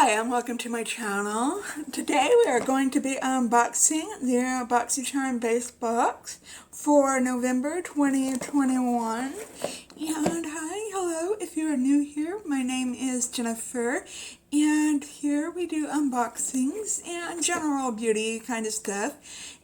Hi, and welcome to my channel. Today we are going to be unboxing the BoxyCharm base box for November 2021. And hi, hello, if you are new here, my name is Jennifer, and here we do unboxings and general beauty kind of stuff.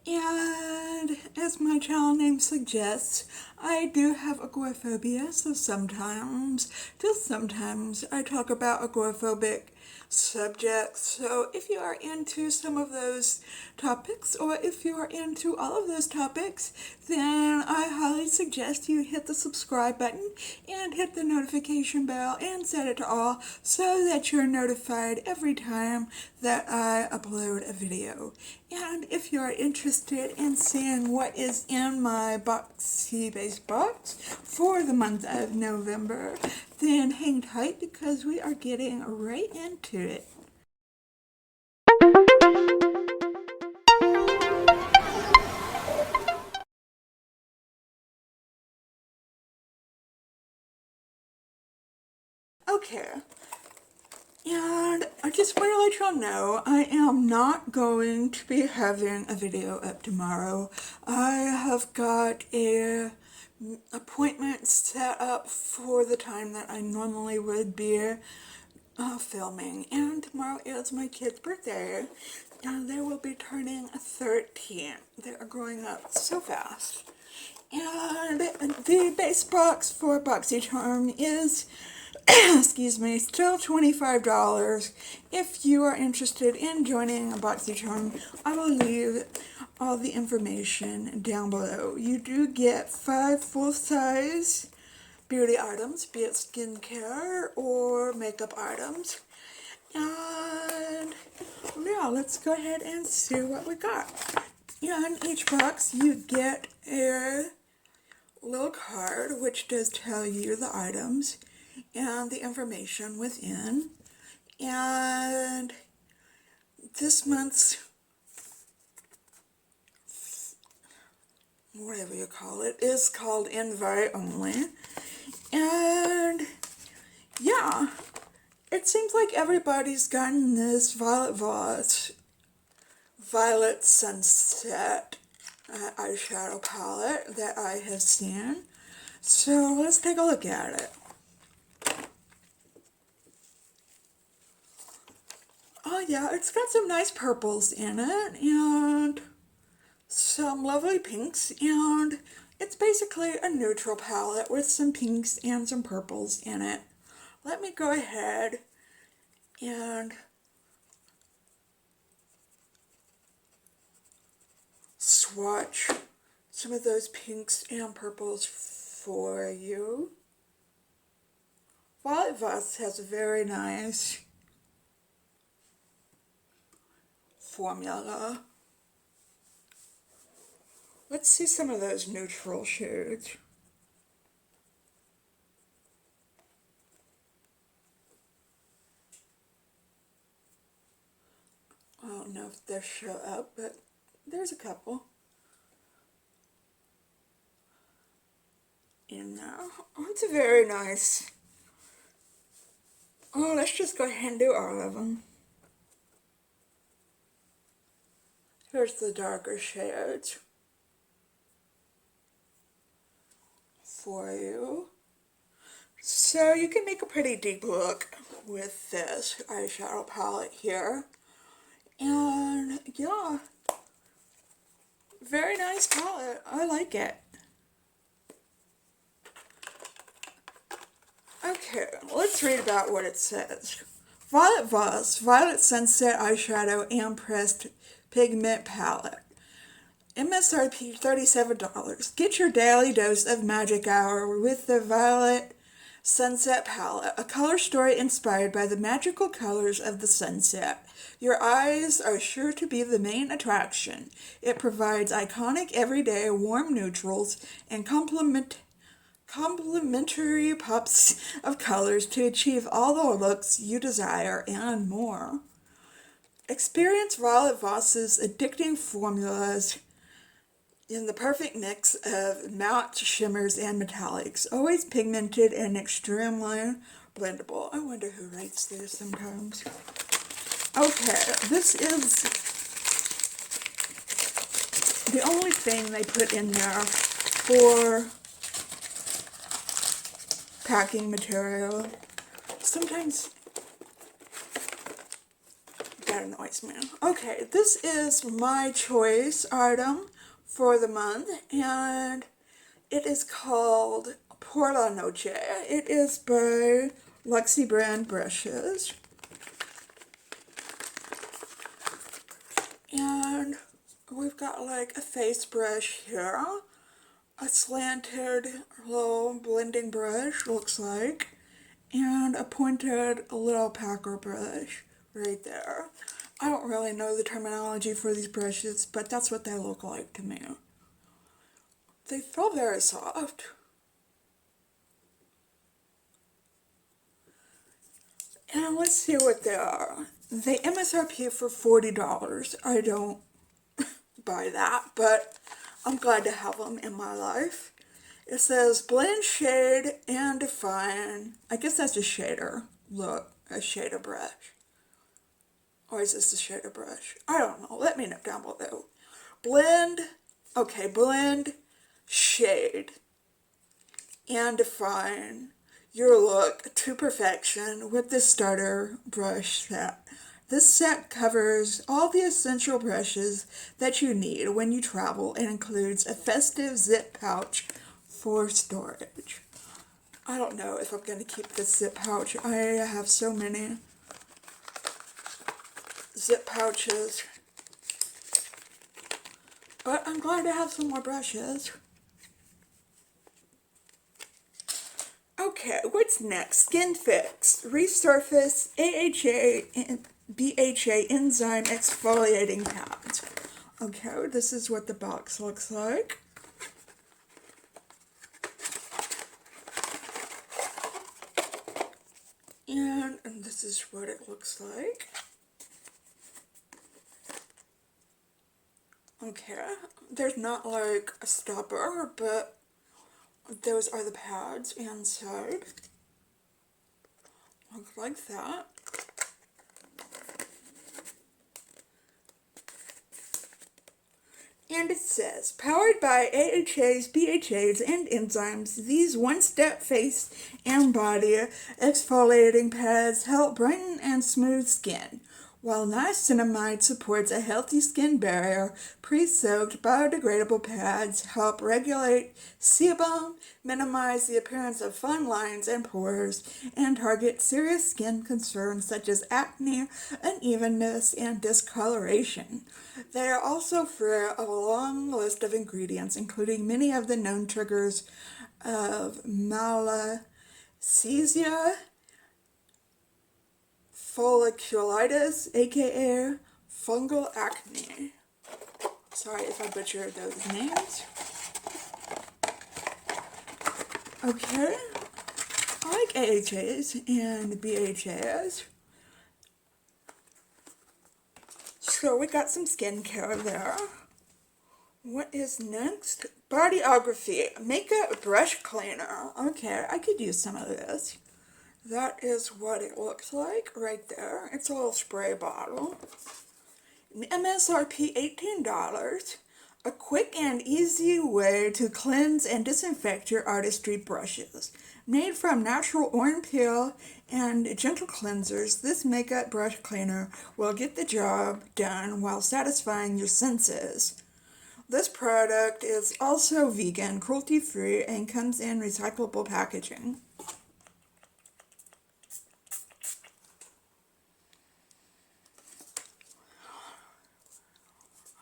And as my channel name suggests, I do have agoraphobia, so sometimes, just sometimes, I talk about agoraphobic subjects. So if you are into some of those topics, or if you are into all of those topics, then I highly suggest you hit the subscribe button and hit the notification bell and set it to all so that you're notified every time that I upload a video. And if you're interested in seeing what is in my Boxy base box for the month of November, then hang tight because we are getting right into it. Okay. And I just want to let y'all know, I am not going to be having a video up tomorrow. I have got a appointment set up for the time that I normally would be filming. And tomorrow is my kid's birthday. And they will be turning 13. They are growing up so fast. And the base box for BoxyCharm is excuse me, still $25. If you are interested in joining BoxyCharm, I will leave all the information down below. You do get 5 full-size beauty items, be it skincare or makeup items. And yeah, let's go ahead and see what we got. In each box, you get a little card which does tell you the items and the information within. And this month's, whatever you call it, is called Invite Only. And yeah, it seems like everybody's gotten this Violet Sunset eyeshadow palette that I have seen. So let's take a look at it. Oh yeah, it's got some nice purples in it and some lovely pinks, and it's basically a neutral palette with some pinks and some purples in it. Let me go ahead and swatch some of those pinks and purples for you. Violet Voss has a very nice formula. Let's see some of those neutral shades. I don't know if they'll show up, but there's a couple in there. Oh, it's a very nice. Oh, let's just go ahead and do all of them. Here's the darker shades for you. So you can make a pretty deep look with this eyeshadow palette here. And yeah, very nice palette. I like it. Okay, let's read about what it says. Violet Voss, Violet Sunset Eyeshadow and Pressed Pigment Palette. MSRP $37. Get your daily dose of magic hour with the Violet Sunset Palette, a color story inspired by the magical colors of the sunset. Your eyes are sure to be the main attraction. It provides iconic everyday warm neutrals and complementary pops of colors to achieve all the looks you desire and more. Experience Violet Voss's addicting formulas in the perfect mix of matte shimmers and metallics, always pigmented and extremely blendable. I wonder who writes this sometimes. Okay, this is the only thing they put in there for packing material. Sometimes that annoys me. Okay, this is my choice item for the month, and it is called Por la Noche. It is by Luxy brand brushes. And we've got like a face brush here, a slanted little blending brush, looks like, and a pointed little packer brush right there. I don't really know the terminology for these brushes, but that's what they look like to me. They feel very soft. And let's see what they are. They MSRP for $40. I don't buy that, but I'm glad to have them in my life. It says blend, shade, and define. I guess that's a shader. Look, a shader brush. Or is this a shader brush? I don't know. Let me know down below. Blend, okay, blend, shade, and define your look to perfection with the starter brush set. This set covers all the essential brushes that you need when you travel and includes a festive zip pouch for storage. I don't know if I'm going to keep this zip pouch. I have so many zip pouches. But I'm glad to have some more brushes. Okay, what's next? Skin Fix. Resurface AHA and BHA enzyme exfoliating pads. Okay, this is what the box looks like. And this is what it looks like. Okay, there's not like a stopper, but those are the pads inside. Look like that. And it says, powered by AHAs, BHAs, and enzymes, these one-step face and body exfoliating pads help brighten and smooth skin, while niacinamide supports a healthy skin barrier. Pre-soaked biodegradable pads help regulate sebum, minimize the appearance of fine lines and pores, and target serious skin concerns such as acne, unevenness, and discoloration. They are also free of a long list of ingredients, including many of the known triggers of malassezia, folliculitis, aka fungal acne. Sorry if I butchered those names. Okay, I like AHAs and BHAs. So we got some skincare there. What is next? Bodyography, makeup brush cleaner. Okay, I could use some of this. That is what it looks like right there. It's a little spray bottle. MSRP $18. A quick and easy way to cleanse and disinfect your artistry brushes. Made from natural orange peel and gentle cleansers, this makeup brush cleaner will get the job done while satisfying your senses. This product is also vegan, cruelty-free, and comes in recyclable packaging.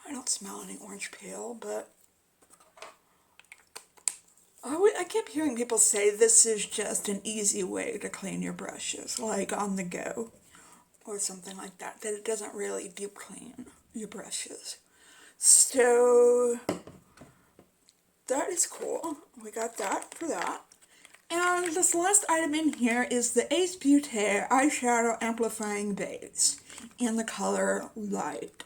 I don't smell any orange peel, but I kept hearing people say this is just an easy way to clean your brushes, like on the go, or something like that, that it doesn't really deep clean your brushes. So that is cool. We got that for that. And this last item in here is the Ace Beauty Eyeshadow Amplifying Base in the color Light.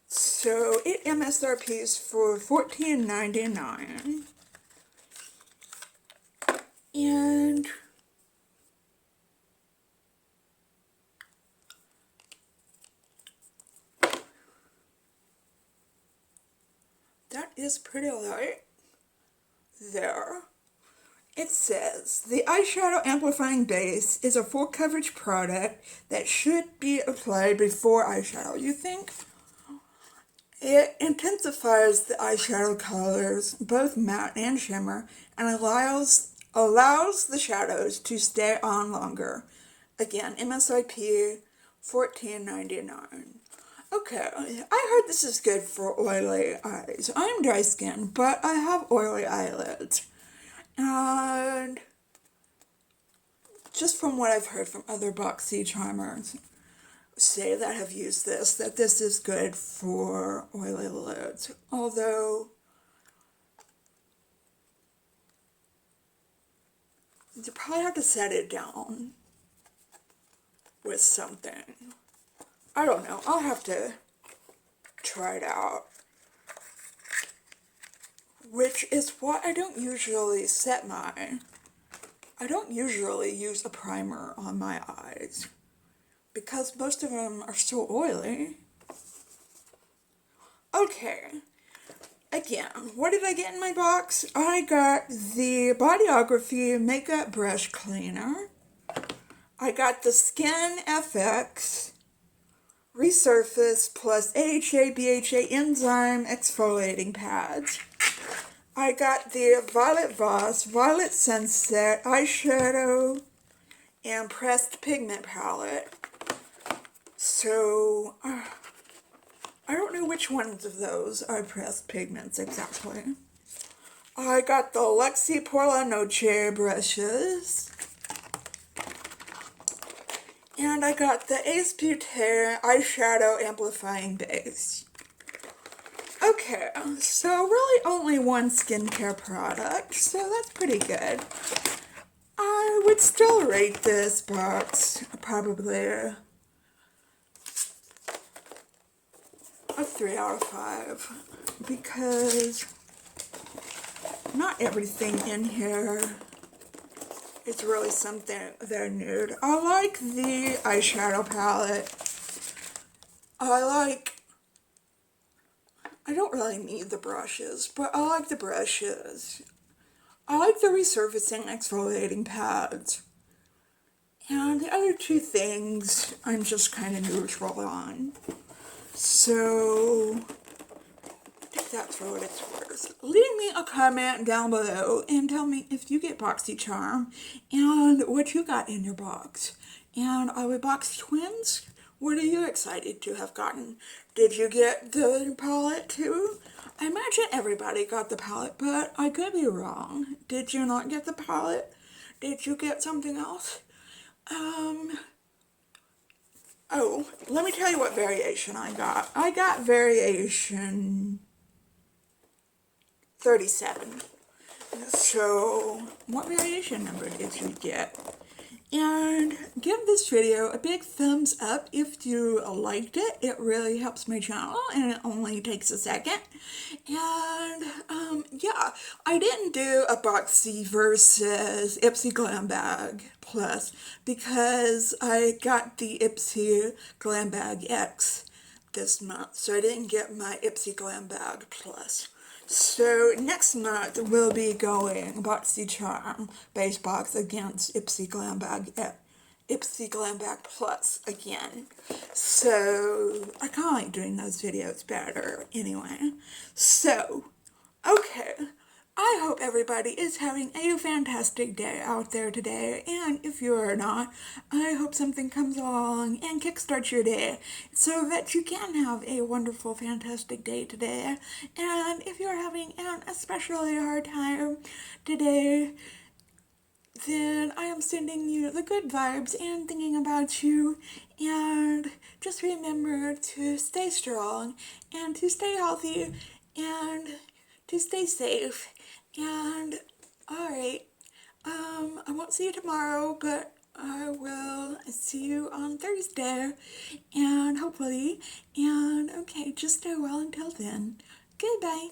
So it MSRPs for $14.99. And that is pretty light. There. It says, the eyeshadow amplifying base is a full coverage product that should be applied before eyeshadow. You think? It intensifies the eyeshadow colors, both matte and shimmer, and allows the shadows to stay on longer. Again, MSRP $14.99. Okay, I heard this is good for oily eyes. I'm dry skinned, but I have oily eyelids. And just from what I've heard from other BoxyCharmers say that have used this, that this is good for oily lids. Although, you probably have to set it down with something. I don't know. I'll have to try it out. Which is why I don't usually I don't usually use a primer on my eyes. Because most of them are so oily. Okay. Again, what did I get in my box? I got the Bodyography Makeup Brush Cleaner. I got the Skin FX Resurface plus AHA BHA Enzyme Exfoliating Pads. I got the Violet Voss Violet Sunset Eyeshadow and Pressed Pigment Palette. So, I don't know which ones of those are pressed pigments exactly. I got the Luxie Por La Noche brushes. And I got the Ace Beauté Eyeshadow Amplifying Base. Okay, so really only one skincare product, so that's pretty good. I would still rate this box probably a 3 out of 5 because not everything in here is really something that I need. I like the eyeshadow palette. I don't really need the brushes, but I like the brushes. I like the resurfacing exfoliating pads. And the other two things I'm just kind of neutral on. So, I think that's for what it's worth. Leave me a comment down below and tell me if you get BoxyCharm and what you got in your box. And are we box twins? What are you excited to have gotten? Did you get the palette too? I imagine everybody got the palette, but I could be wrong. Did you not get the palette? Did you get something else? Oh, let me tell you what variation I got. I got variation 37. So, what variation number did you get? And give this video a big thumbs up if you liked it. It really helps my channel and it only takes a second. And yeah, I didn't do a Boxy versus Ipsy Glam Bag Plus because I got the Ipsy Glam Bag X this month. So I didn't get my Ipsy Glam Bag Plus. So next month we'll be going BoxyCharm base box against Ipsy Glam Bag Plus again. So I kind of like doing those videos better anyway. So, okay. I hope everybody is having a fantastic day out there today, and if you're not, I hope something comes along and kickstarts your day so that you can have a wonderful, fantastic day today. And if you're having an especially hard time today, then I am sending you the good vibes and thinking about you, and just remember to stay strong and to stay healthy and to stay safe. And alright, I won't see you tomorrow, but I will see you on Thursday, and hopefully, and okay, just stay well until then. Goodbye.